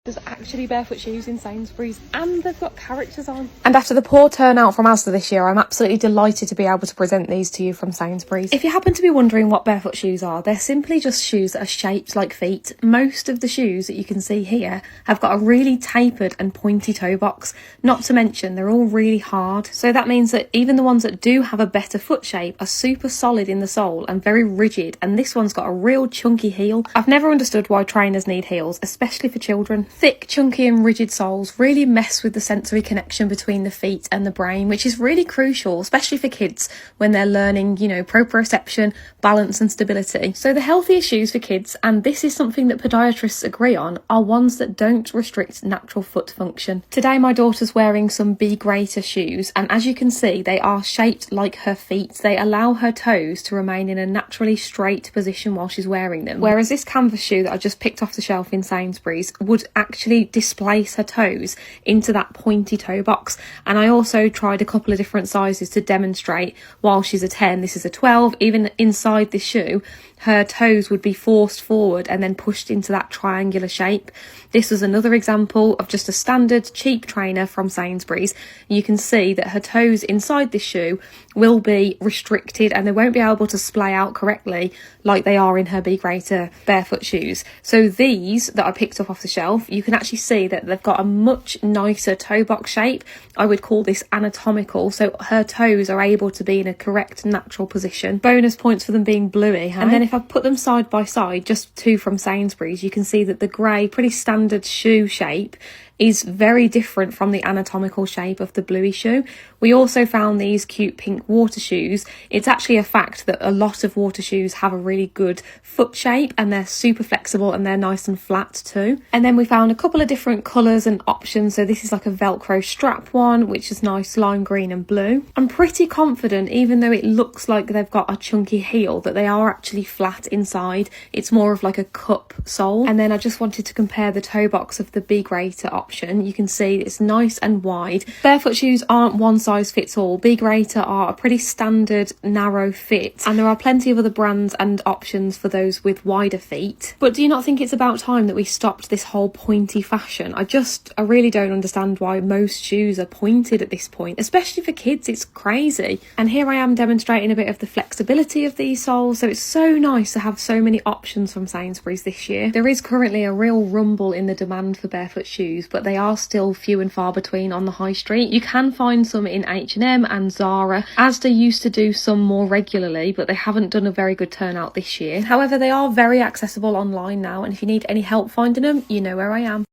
There's actually barefoot shoes in Sainsburys and they've got characters on. And after the poor turnout from Asda this year, I'm absolutely delighted to be able to present these to you from Sainsburys. If you happen to be wondering what barefoot shoes are, they're simply just shoes that are shaped like feet. Most of the shoes that you can see here have got a really tapered and pointy toe box. Not to mention, they're all really hard. So that means that even the ones that do have a better foot shape are super solid in the sole and very rigid. And this one's got a real chunky heel. I've never understood why trainers need heels, especially for children. Thick, chunky and rigid soles really mess with the sensory connection between the feet and the brain, which is really crucial, especially for kids when they're learning, proprioception, balance and stability. So the healthiest shoes for kids, and this is something that podiatrists agree on, are ones that don't restrict natural foot function. Today my daughter's wearing some Be Greater shoes, and as you can see, they are shaped like her feet. They allow her toes to remain in a naturally straight position while she's wearing them. Whereas this canvas shoe that I just picked off the shelf in Sainsburys would actually displace her toes into that pointy toe box. And I also tried a couple of different sizes to demonstrate. While she's a 10, this is a 12, even inside this shoe, her toes would be forced forward and then pushed into that triangular shape. This was another example of just a standard cheap trainer from Sainsburys. You can see that her toes inside this shoe will be restricted and they won't be able to splay out correctly like they are in her Be Greater barefoot shoes. So these that I picked up off the shelf, you can actually see that they've got a much nicer toe box shape. I would call this anatomical, so her toes are able to be in a correct natural position. Bonus points for them being bluey, huh? And then if I put them side by side, just two from Sainsburys, you can see that the grey, pretty standard shoe shape is very different from the anatomical shape of the bluey shoe. We also found these cute pink water shoes. It's actually a fact that a lot of water shoes have a really good foot shape and they're super flexible and they're nice and flat too. And then we found a couple of different colours and options. So this is like a Velcro strap one, which is nice lime green and blue. I'm pretty confident, even though it looks like they've got a chunky heel, that they are actually flat inside. It's more of like a cup sole. And then I just wanted to compare the toe box of the Be Greater option. You can see it's nice and wide. Barefoot shoes aren't one size fits all. Be Greater are a pretty standard narrow fit, and there are plenty of other brands and options for those with wider feet. But do you not think it's about time that we stopped this whole pointy fashion? I really don't understand why most shoes are pointed at this point, especially for kids. It's crazy. And here I am demonstrating a bit of the flexibility of these soles, so it's so nice to have so many options from Sainsburys this year. There is currently a real rumble in the demand for barefoot shoes, but they are still few and far between on the high street. You can find some in H&M and Zara. Asda used to do some more regularly, but they haven't done a very good turnout this year. However, they are very accessible online now, and if you need any help finding them, you know where I am.